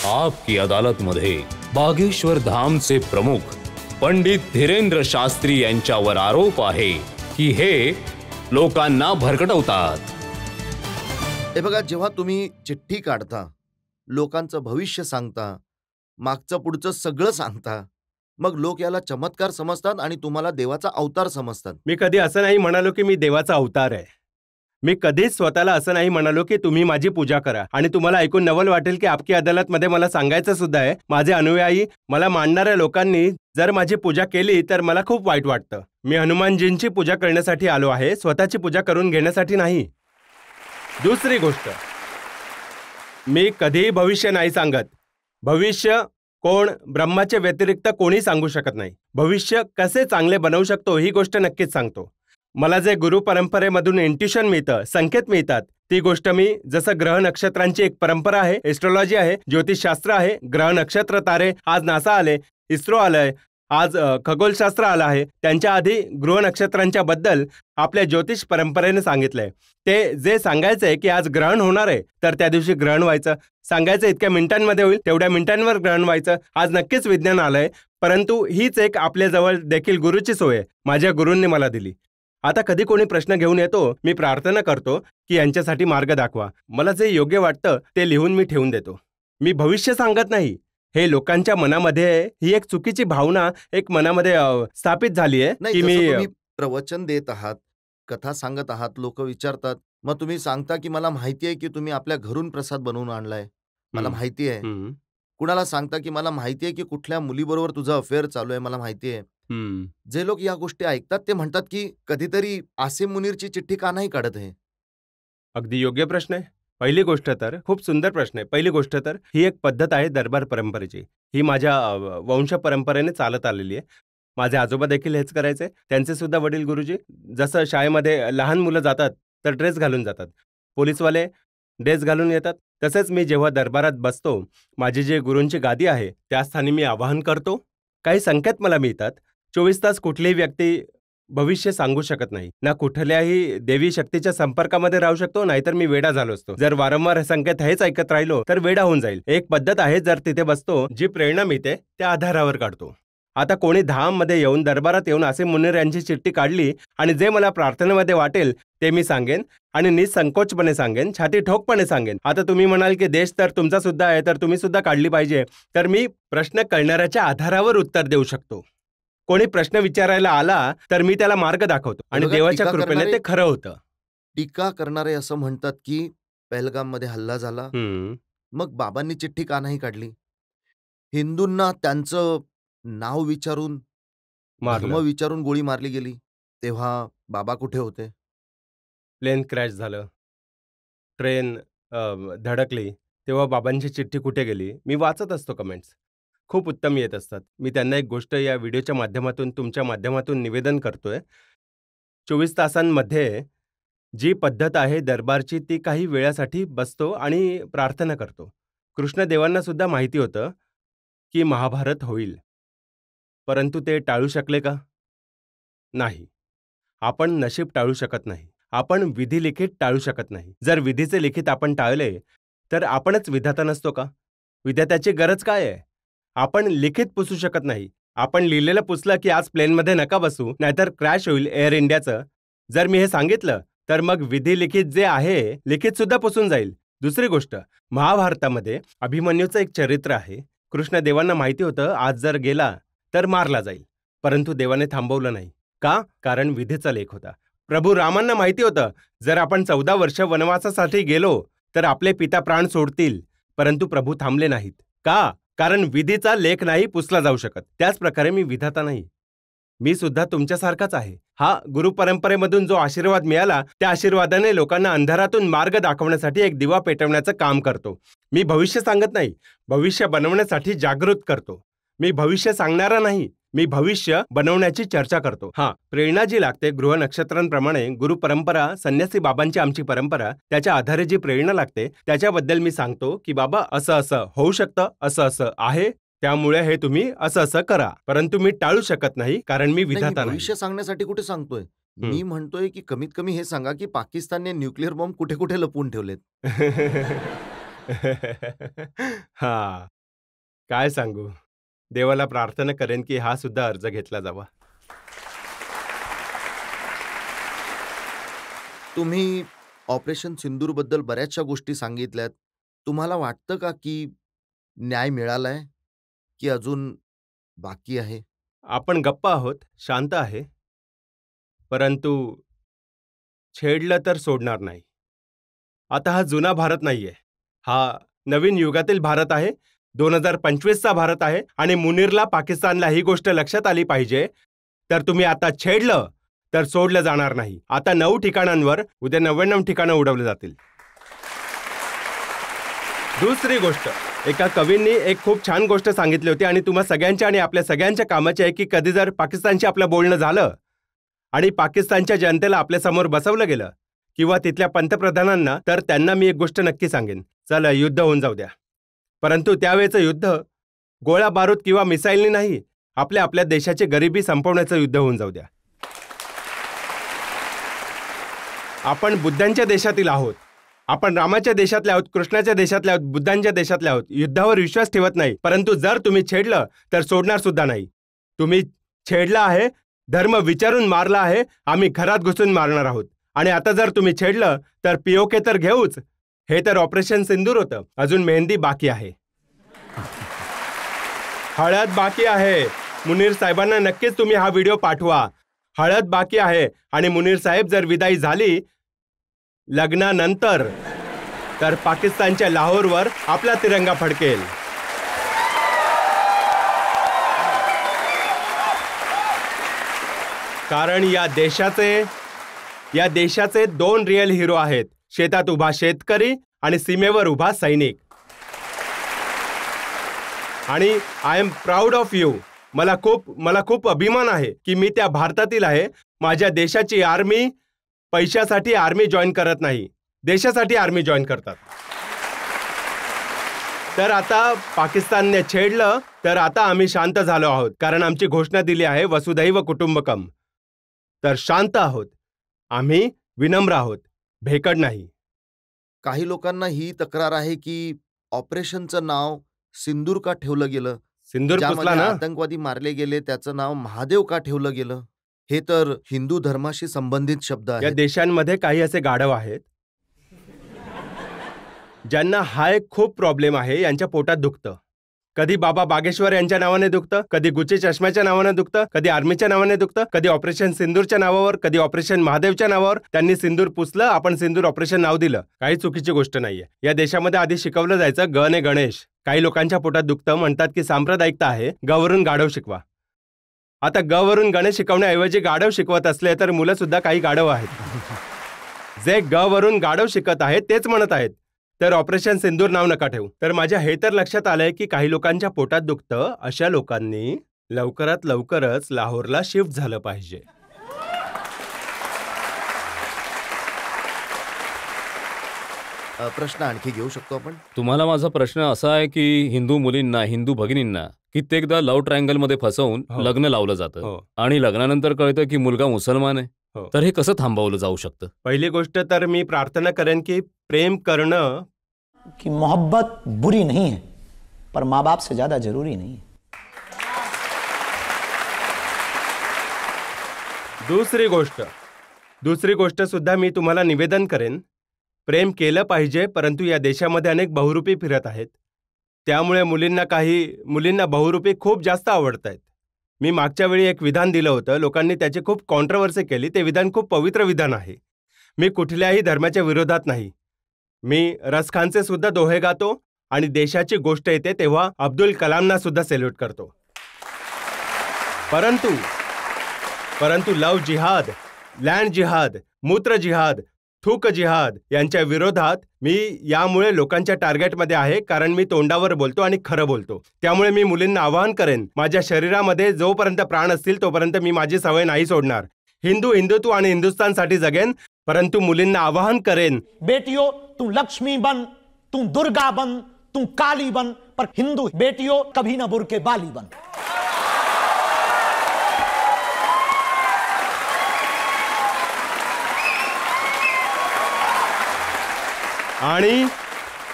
आपकी अदालत मध्ये बागेश्वर धामचे प्रमुख पंडित धीरेंद्र शास्त्री यांच्यावर आरोप आहे की हे लोकांना भरकटवतात। हे बघा, जेव्हा तुम्ही चिठ्ठी काढता, लोकांचं भविष्य सांगता, मागचं पुढचं सगळं सांगता, मग लोक याला चमत्कार समजतात आणि तुम्हाला देवाचा अवतार समजतात। मी कधी असं नाही म्हणालो की मी देवाचा अवतार आहे। मी कधीच स्वतःला असं नाही म्हणालो की तुम्ही माझी पूजा करा। आणि तुम्हाला ऐकून नवल वाटेल की आपकी अदालत मध्ये मला सांगायचं सुद्धा आहे, माझे अनुयायी, मला मानणाऱ्या लोकांनी जर माझी पूजा केली तर मला खूप वाईट वाटतं। मी हनुमानजींची पूजा करण्यासाठी आलो आहे, स्वतःची पूजा करून घेण्यासाठी नाही। दुसरी गोष्ट, मी कधीही भविष्य नाही सांगत। भविष्य कोण ब्रह्माच्या व्यतिरिक्त कोणी सांगू शकत नाही। भविष्य कसे चांगले बनवू शकतो ही गोष्ट नक्कीच सांगतो। मला जे गुरु परंपरेमधून इंट्युशन मिळतं, संकेत मिळतात, ती गोष्ट मी, जसं ग्रह नक्षत्रांची एक परंपरा आहे, एस्ट्रोलॉजी आहे, ज्योतिषशास्त्र आहे, ग्रह नक्षत्र तारे, आज नासा आले, इस्रो आलंय, आज खगोलशास्त्र आलं आहे, त्यांच्या आधी गृह नक्षत्रांच्या बद्दल आपल्या ज्योतिष परंपरेने सांगितलंय। ते जे सांगायचंय की आज ग्रहण होणार आहे तर त्या दिवशी ग्रहण व्हायचं, सांगायचं इतक्या मिनिटांमध्ये होईल तेवढ्या मिनिटांवर ग्रहण व्हायचं। आज नक्कीच विज्ञान आलंय, परंतु हीच एक आपल्याजवळ देखील गुरुची सोय आहे, माझ्या गुरूंनी मला दिली। आता कधी कोणी प्रश्न घेऊन येतो, मी प्रार्थना करतो की यांच्यासाठी मार्ग दाखवा। मला जे योग्य वाटतं ते लिहून मी ठेवून देतो। मी भविष्य सांगत नाही। हे लोकांच्या मनामध्ये ही एक चुकीची भावना एक मनामध्ये स्थापित झाली आहे की तुम्ही प्रवचन देत आहात, कथा सांगत आहात, लोक विचारतात, मग तुम्ही सांगता की मला माहिती आहे की तुम्ही आपल्या घरून प्रसाद बनवून आणलाय, मला माहिती आहे। कुणाला सांगता की मला माहिती आहे की कुठल्या मुलीबरोबर तुझं अफेअर चालू आहे, मला माहिती आहे। जे लोक या गोष्टी ऐकतात ते म्हणतात की कधीतरी आसिम मुनीरची चिठ्ठी का नाही काढत आहे? अगदी योग्य प्रश्न आहे। पहिली गोष्ट तर खूप सुंदर प्रश्न आहे। पहिली गोष्ट तर ही एक पद्धत आहे दरबार परंपरेची, ही माझ्या वंश परंपरेने चालत आलेली आहे। माझे आजोबा देखील हेच करायचे, त्यांचे सुद्धा वडील गुरुजी। जसं शाळेमध्ये लहान मुलं जातात तर ड्रेस घालून जातात, पोलीसवाले ड्रेस घालून येतात, तसेच मी जेव्हा दरबारात बसतो, माझी जी गुरूंची गादी आहे त्या स्थानी मी आवाहन करतो। काही संकेत मला मिळतात। 24 तास कुठलीही व्यक्ती भविष्य सांगू शकत नाही, ना कुठल्याही देवी शक्तीच्या संपर्कामध्ये राहू शकतो, नाहीतर मी वेडा झालो असतो। जर वारंवार संकेत हेच ऐकत राहिलो तर वेडा होऊन जाईल। एक पद्धत आहे, जर तिथे बसतो, जी प्रेरणा मिळते त्या आधारावर काढतो। आता कोणी धाममध्ये येऊन दरबारात येऊन आसिम मुनीर यांची चिठ्ठी काढली आणि जे मला प्रार्थनेमध्ये वाटेल ते मी सांगेन आणि निसंकोचपणे सांगेन, छाती ठोकपणे सांगेन। आता तुम्ही म्हणाल की देश तर तुमचा सुद्धा आहे, तर तुम्ही सुद्धा काढली पाहिजे, तर मी प्रश्न करणाऱ्याच्या आधारावर उत्तर देऊ शकतो। कोणी प्रश्न विचारायला आला तर मी त्याला मार्ग दाखवतो आणि देवाच्या कृपेने ते खरं होतं। टीका करणारे असं म्हणतात की पहलगाम मध्ये हल्ला झाला, मग बाबांनी चिठ्ठी का नाही काढली? हिंदूंना त्यांचं नाव विचारून, धर्म विचारून गोळी मारली गेली, तेव्हा बाबा कुठे होते? प्लेन क्रॅश झालं, ट्रेन धडकली, तेव्हा बाबांची चिठ्ठी कुठे गेली? मी वाचत असतो, कमेंट्स खूप उत्तम येत असतात। मी त्यांना एक गोष्ट या व्हिडिओच्या माध्यमातून, तुमच्या माध्यमातून निवेदन करतोय। 24 तासांमध्ये जी पद्धत आहे दरबारची, ती काही वेळासाठी बसतो आणि प्रार्थना करतो। कृष्णदेवांना सुद्धा माहिती होतं की महाभारत होईल, परंतु ते टाळू शकले का? नाही। आपण नशीब टाळू शकत नाही, आपण विधी लिखित टाळू शकत नाही। जर विधीचे लिखित आपण टाळले तर आपणच विधाता नसतो का? विधात्याची गरज काय आहे? आपण लिखित पुसू शकत नाही। आपण लिहिलेलं पुसलं की आज प्लेनमध्ये नका बसू, नाहीतर क्रॅश होईल एअर इंडियाचं, जर मी हे सांगितलं तर मग विधी लिखित जे आहे, लिखित सुद्धा पुसून जाईल। दुसरी गोष्ट, महाभारतामध्ये अभिमन्यूचं एक चरित्र आहे। कृष्णदेवांना माहिती होतं आज जर गेला तर मारला जाईल, परंतु देवाने थांबवलं नाही। का? कारण विधीचा लेख होता। प्रभू रामांना माहिती होतं जर आपण 14 वर्ष वनवासासाठी गेलो तर आपले पिता प्राण सोडतील, परंतु प्रभू थांबले नाहीत। का? कारण विधीचा लेख नाही पुसला जाऊ शकत। त्याच प्रकारे मी विधाता नाही, मी सुद्धा तुमच्यासारखाच आहे। हा गुरु परंपरेमधून जो आशीर्वाद मिळाला, त्या आशीर्वादाने लोकांना अंधारातून मार्ग दाखवण्यासाठी एक दिवा पेटवण्याचं काम करतो। मी भविष्य सांगत नाही, भविष्य बनवण्यासाठी जागृत करतो। मी भविष्य सांगणारा नाही, मी भविष्य बनवण्याची चर्चा करतो। प्रेरणा जी लागते गृह नक्षत्रांप्रमाणे गुरु परंपरा, संन्यासी बाबांची आमची परंपरा, त्याच्या आधारे जी प्रेरणा लागते त्याच्याबद्दल मी सांगतो की बाबा असं असं होऊ शकतं, असं असं आहे, त्यामुळे हे तुम्ही असं असं करा, परंतु मी टाळू शकत नाही कारण मी विधाता नाही। भविष्य सांगण्यासाठी कुठे सांगतोय? मी म्हणतोय की कमीत कमी हे सांगा की पाकिस्तानने न्यूक्लिअर बॉम्ब कुठे कुठे लपवून ठेवलेत। काय सांगू, देवाला प्रार्थना करेन की हा सुद्धा अर्ज घेतला जावा. तुम्ही ऑपरेशन सिंदूरबद्दल बऱ्याचशा गोष्टी सांगितल्यात. तुम्हाला वाटतं का की न्याय मिळालाय की अजून बाकी आहे? आपण गप्प आहोत, शांत आहे, परंतु छेडलं तर सोडणार नाही. आता हा जुना भारत नाहीये, हा नवीन युगातील भारत आहे, 2025चा भारत आहे. आणि मुनीरला, पाकिस्तानला ही गोष्ट लक्षात आली पाहिजे. तर तुम्ही आता छेडलं तर सोडलं जाणार नाही. आता 9 ठिकाणांवर उद्या 99 ठिकाणं उडवले जातील. दुसरी गोष्ट, एका कवींनी एक खूप छान गोष्ट सांगितली होती आणि तुम्हा सगळ्यांच्या आणि आपल्या सगळ्यांच्या कामाची आहे की कधी जर पाकिस्तानशी आपलं बोलणं झालं आणि पाकिस्तानच्या जनतेला आपल्यासमोर बसवलं गेलं किंवा तिथल्या पंतप्रधानांना, तर त्यांना मी एक गोष्ट नक्की सांगेन, चला युद्ध होऊन जाऊ द्या. परंतु त्यावेळेचं युद्ध गोळा बारूद किंवा मिसाईलनी नाही, आपल्या देशाची गरिबी संपवण्याचं युद्ध होऊन जाऊ द्या. आपण बुद्धांच्या देशातील आहोत, आपण रामाच्या देशातले आहोत, कृष्णाच्या देशातले आहोत, बुद्धांच्या देशातले आहोत. युद्धावर विश्वास ठेवत नाही, परंतु जर तुम्ही छेडलं तर सोडणार सुद्धा नाही. तुम्ही छेडला आहे, धर्म विचारून मारला आहे, आम्ही घरात घुसून मारणार आहोत. आणि आता जर तुम्ही छेडलं तर पीओके तर घेऊच. हे तर ऑपरेशन सिंदूर होतं, अजून मेहंदी बाकी आहे, हळद बाकी आहे. मुनीर साहेबांना नक्कीच तुम्ही हा व्हिडिओ पाठवा. हळद बाकी आहे आणि मुनीर साहेब जर विदाई झाली लग्नानंतर तर पाकिस्तानच्या लाहोरवर आपला तिरंगा फडकेल. कारण या देशाचे 2 रिअल हिरो आहेत, शेतात उभा शेतकरी आणि सीमेवर उभा सैनिक. आणि I am proud of you. मला खूप अभिमान आहे की मी त्या भारतातील आहे. माझ्या देशाची आर्मी पैशासाठी आर्मी जॉईन करत नाही, देशासाठी आर्मी जॉईन करतात. तर आता पाकिस्तानने छेडलं तर आता आम्ही शांत झालो आहोत, कारण आमची घोषणा दिली आहे वसुधैव कुटुंबकम. तर शांत आहोत, आम्ही विनम्र आहोत, भेकड नाही. काही लोकांना ही तक्रार आहे की ऑपरेशनचं नाव सिंदूर का ठेवलं गेलं, सिंदूर पुसला ज्यामध्ये ना. आतंकवादी मारले गेले त्याचं नाव महादेव का ठेवलं गेलं. हे तर हिंदू धर्माशी संबंधित शब्द या आहेत. देशांमध्ये काही असे गाढव आहेत ज्यांना हा एक खूप प्रॉब्लेम आहे, यांच्या पोटात दुखतं. कधी बाबा बागेश्वर यांच्या नावाने दुखतं, कधी गुच्ची चष्म्याच्या नावाने दुखतं, कधी आर्मीच्या नावाने दुखतं, कधी ऑपरेशन सिंदूरच्या नावावर, कधी ऑपरेशन महादेवच्या नावावर. त्यांनी सिंदूर पुसलं, आपण सिंदूर ऑपरेशन नाव दिलं. काही चुकीची गोष्ट नाहीये. या देशामध्ये आधी शिकवलं जायचं ग ने गणेश. काही लोकांच्या पोटात दुखतं, म्हणतात की सांप्रदायिकता आहे, गवरून गाढव शिकवा. आता गवरून गणेश शिकवण्याऐवजी गाढव शिकवत असले तर मुलं सुद्धा काही गाढव आहेत. जे गवरून गाढव शिकत आहेत तेच म्हणत आहेत तर ऑपरेशन सिंदूर नाव नका ठेवू. तर माझ्या हे तर लक्षात आलंय की काही लोकांच्या पोटात दुखतं, अशा लोकांनी लवकरात लवकरच लाहोरला शिफ्ट झालं पाहिजे. प्रश्न आणखी घेऊ शकतो आपण? तुम्हाला माझा प्रश्न असा आहे की हिंदू मुलींना, हिंदू भगिनींना कित्येकदा लव्ह ट्रायंगल मध्ये फसवून लग्न लावलं जातं आणि लग्नानंतर कळतं की मुलगा मुसलमान आहे. तर हे कसं थांबवलं जाऊ शकतं? पहिली गोष्ट तर मी प्रार्थना करेन की प्रेम करणं की मोहब्बत बुरी नहीं है पर माँ बाप से ज्यादा जरूरी नहीं है. दुसरी गोष्ट सुद्धा मी तुम्हाला निवेदन करेन, प्रेम केलं पाहिजे, परंतु या देशामध्ये अनेक बहुरूपी फिरत आहेत, त्यामुळे मुलींना बहुरूपी खूप जास्त आवडत आहेत. मी मागच्या वेळी एक विधान दिलं होतं, लोकांनी त्याची खूप कॉन्ट्रोवर्सी केली. ते विधान खूप पवित्र विधान आहे. मी कुठल्याही धर्माच्या विरोधात नाही. मी रसखानचे सुद्धा दोहे गातो आणि देशाची गोष्ट येते तेव्हा अब्दुल कलामना सुद्धा सेल्यूट करतो. परंतु लव जिहाद, लँड जिहाद, मूत्र जिहाद, थूक जिहाद यांच्या विरोधात मी यामुळे लोकांच्या टार्गेटमध्ये आहे, कारण मी तोंडावर बोलतो आणि खरं बोलतो. त्यामुळे मी मुलींना आवाहन करेन, माझ्या शरीरामध्ये जोपर्यंत प्राण असतील तोपर्यंत मी माझी सवय नाही सोडणार. हिंदुत्व आणि हिंदुस्थानसाठी जगेन, परंतु मुलींना आवाहन करेन, बेटियों तुम लक्ष्मी बन, तुम दुर्गा बन, तुम काली बन, पर हिंदू बेटियों कभी न बुर्के बाली बन.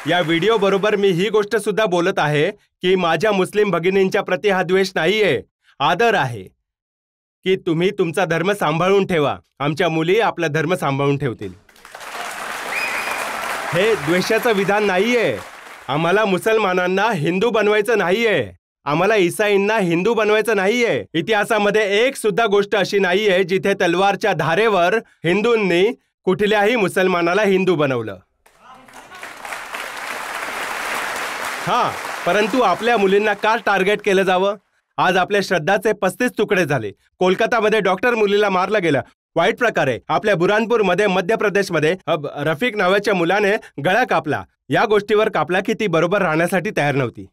या व्हिडिओ बरोबर मी ही गोष्ट सुद्धा बोलत आहे की माझ्या मुस्लिम भगिनींच्या प्रति हा द्वेष नाहीये, आदर आहे की तुम्ही तुमचा धर्म सांभाळून ठेवा, आमच्या मुली आपला धर्म सांभाळून ठेवतील. हे द्वेषाचं विधान नाहीये. आम्हाला मुसलमानांना हिंदू बनवायचं नाहीये, आम्हाला ईसाईंना हिंदू बनवायचं नाहीये. इतिहासामध्ये एक सुद्धा गोष्ट अशी नाहीये जिथे तलवारच्या धारेवर हिंदूंनी कुठल्याही मुसलमानाला हिंदू बनवलं. परंतु आपल्या मुलींना का टार्गेट केलं जावं? आज आपल्या श्रद्धाचे 35 तुकडे झाले. कोलकातामध्ये डॉक्टर मुलीला मारलं गेलं, वाईट प्रकारे. आपल्या बुरानपूरमध्ये मध्य प्रदेशमध्ये रफिक नावाच्या मुलाने गळा कापला. या गोष्टीवर कापला की ती बरोबर राहण्यासाठी तयार नव्हती.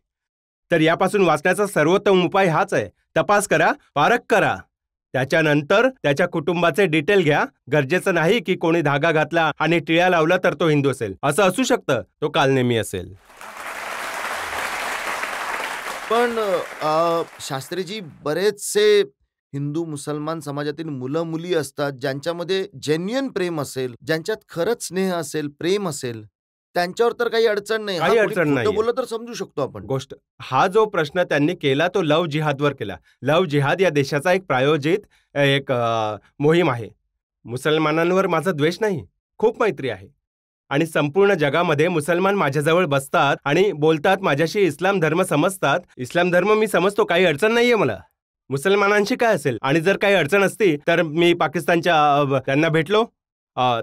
तर यापासून वाचण्याचा सर्वोत्तम उपाय हाच आहे, तपास करा, पारख करा. त्याच्यानंतर त्याच्या कुटुंबाचे डिटेल घ्या. गरजेचं नाही की कोणी धागा घातला आणि टिळा लावला तर तो हिंदू असेल. असं असू शकतं, तो कालनेमी असेल. पण शास्त्रीजी, बरेचसे हिंदू मुसलमान समाजातील मुलं मुली असतात ज्यांच्यामध्ये जेन्युइन प्रेम असेल, ज्यांच्यात खरंच स्नेह असेल, प्रेम असेल, त्यांच्यावर तर काही अडचण नाही. काही अडचण नाही. बोललं तर समजू शकतो आपण गोष्ट. हा जो प्रश्न त्यांनी केला तो लव्ह जिहादवर केला. लव्ह जिहाद या देशाचा एक प्रायोजित एक मोहीम आहे. मुसलमानांवर माझा द्वेष नाही, खूप मैत्री आहे. आणि संपूर्ण जगामध्ये मुसलमान माझ्याजवळ बसतात आणि बोलतात, माझ्याशी इस्लाम धर्म समजतात. इस्लाम धर्म मी समजतो, काही अडचण नाहीये मला. मुसलमानांशी काय असेल? आणि जर काही अडचण असती तर मी पाकिस्तानच्या त्यांना भेटलो,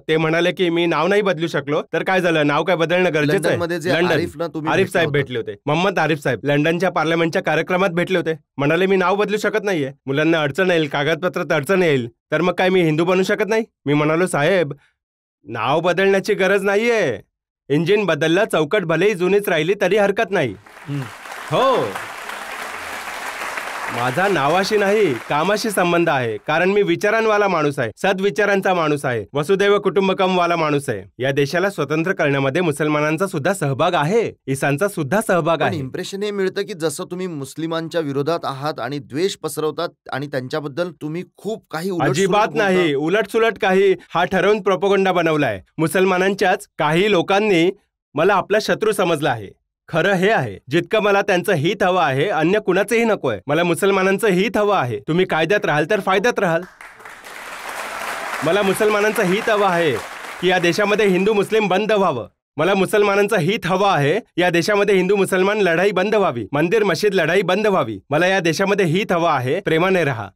ते म्हणाले की मी नाव नाही बदलू शकलो, तर काय झालं? नाव काय बदलणं गरजेचं आहे? लंडन आरिफ साहेब भेटले होते, मोहम्मद आरिफ साहेब लंडनच्या पार्लमेंटच्या कार्यक्रमात भेटले होते. म्हणाले मी नाव बदलू शकत नाहीये, मुलांना अडचण येईल, कागदपत्रात अडचण येईल, तर मग काय मी हिंदू बनू शकत नाही? मी म्हणालो साहेब, नाव बदलण्याची गरज नाहीये. इंजिन बदललं, चौकट भलेही जुनीच राहिली तरी हरकत नाही. हो, माझा नावाशी नाही कामाशी संबंध आहे. कारण मी विचारांवाला माणूस आहे, सद्विचारांचा माणूस आहे, वसुदैव कुटुंबकमवाला माणूस आहे. या देशाला स्वतंत्र करण्यामध्ये मुसलमानांचा सुद्धा सहभाग आहे, ईसांचा सुद्धा सहभाग आहे. इम्प्रेशन हे मिळतं की जसं तुम्ही मुस्लिमांच्या विरोधात आहात आणि द्वेष पसरवतात आणि त्यांच्याबद्दल तुम्ही खूप काही अजिबात नाही, उलटसुलट काही. हा ठरवून प्रोपगंडा बनवलाय. मुसलमानांच्याच काही लोकांनी मला आपला शत्रू समजला आहे. खरं हे आहे, जितकं मला त्यांचं हित हवं आहे, अन्य कुणाचंही नकोय. मला मुसलमानांचं हित हवं आहे. तुम्ही कायद्यात राहाल तर फायद्यात राहाल. मला मुसलमानांचं हित हवं आहे की या देशामध्ये हिंदू मुस्लिम बंद व्हावं. मला मुसलमानांचं हित हवं आहे या देशामध्ये हिंदू मुसलमान लढाई बंद व्हावी, मंदिर मशीद लढाई बंद व्हावी. मला या देशामध्ये हित हवं आहे. प्रेमाने राहा,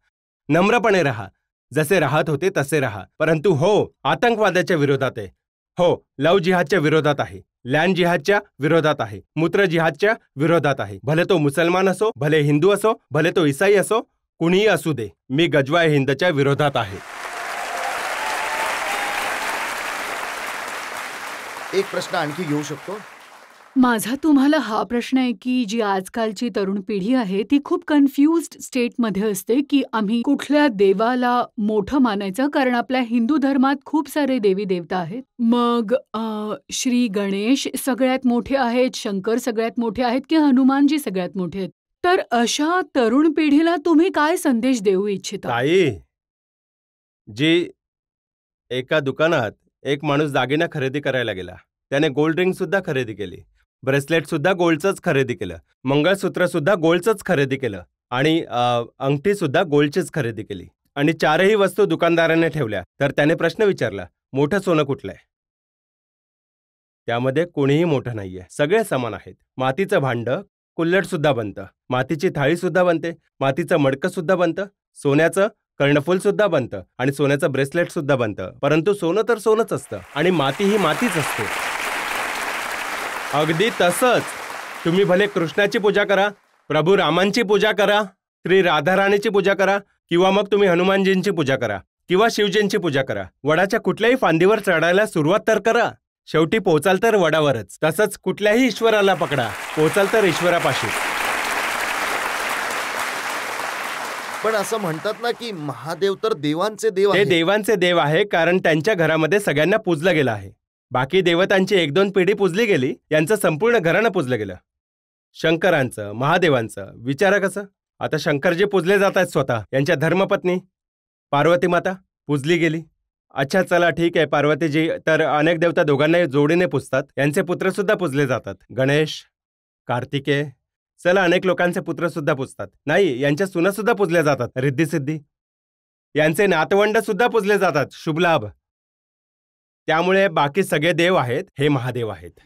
नम्रपणे राहा, जसे राहत होते तसे राहा. परंतु हो, आतंकवादाच्या विरोधात आहे. हो, लव्ह जिहादच्या विरोधात आहे, लँड जिहादच्या विरोधात आहे, मूत्र जिहादच्या विरोधात आहे. भले तो मुसलमान असो, भले हिंदू असो, भले तो ईसाई असो, कुणीही असू दे, मी गजवा हिंदच्या विरोधात आहे. एक प्रश्न आणखी घेऊ शकतो? माझा तुम्हाला हा प्रश्न आहे की जी आजकालची तरुण पिढी आहे ती खूप कन्फ्युज्ड स्टेटमध्ये असते की आम्ही कुठल्या देवाला मोठं मानायचं, कारण आपल्या हिंदू धर्मात खूप सारे देवी देवता आहेत. मग श्री गणेश सगळ्यात मोठे आहेत, शंकर सगळ्यात मोठे आहेत की हनुमानजी सगळ्यात मोठे आहेत? तर अशा तरुण पिढीला तुम्ही काय संदेश देऊ इच्छिता? ताई, जी एका दुकानात एक माणूस दागिना खरेदी करायला गेला, त्याने गोल्ड रिंग सुद्धा खरेदी केली, ब्रेसलेट सुद्धा गोल्डचंच खरेदी केलं, मंगळसूत्र सुद्धा गोल्डचंच खरेदी केलं आणि अंगठी सुद्धा गोल्डचीच खरेदी केली आणि चारही वस्तू दुकानदाराने ठेवल्या. तर त्याने प्रश्न विचारला, मोठं सोनं कुठलं आहे? त्यामध्ये कोणीही मोठं नाहीये, सगळे समान आहेत. मातीचं भांडं कुल्लड सुद्धा बनतं, मातीची थाळी सुद्धा बनते, मातीचं मडकं सुद्धा बनतं, सोन्याचं कर्णफूल सुद्धा बनतं आणि सोन्याचं ब्रेसलेट सुद्धा बनतं. परंतु सोनं तर सोनंच असतं आणि माती ही मातीच असते. अगदी तसंच तुम्ही भले कृष्णाची पूजा करा, प्रभू रामांची पूजा करा, श्री राधाराणीची पूजा करा, किंवा मग तुम्ही हनुमानजींची पूजा करा किंवा शिवजींची पूजा करा. वडाच्या कुठल्याही फांदीवर चढायला सुरुवात तर करा, शेवटी पोचाल तर वडावरच. तसंच कुठल्याही ईश्वराला पकडा, पोचाल तर ईश्वरापाशी. पण असं म्हणतात ना की महादेव तर देवांचे देव ते देवांचे देव आहे, कारण त्यांच्या घरामध्ये सगळ्यांना पूजलं गेलं आहे. बाकी देवतांची 1-2 पिढी पूजली गेली, यांचं संपूर्ण घरानं पूजलं गेलं. शंकरांचं, महादेवांचं विचारा कसं. आता शंकरजी पूजले जात आहेत स्वतः, यांच्या धर्मपत्नी पार्वती माता पूजली गेली. अच्छा चला ठीक आहे पार्वतीजी, तर अनेक देवता दोघांनाही जोडीने पुजतात, यांचे पुत्र सुद्धा पुजले जातात, गणेश, कार्तिकेय, चला अनेक लोकांचे पुत्र सुद्धा पुजतात, नाही यांच्या सुना सुद्धा पुजल्या जातात, रिद्धी सिद्धी, यांचे नातवंड सुद्धा पुजले जातात, शुभलाभ. त्यामुळे बाकी सगळे देव आहेत, हे महादेव आहेत.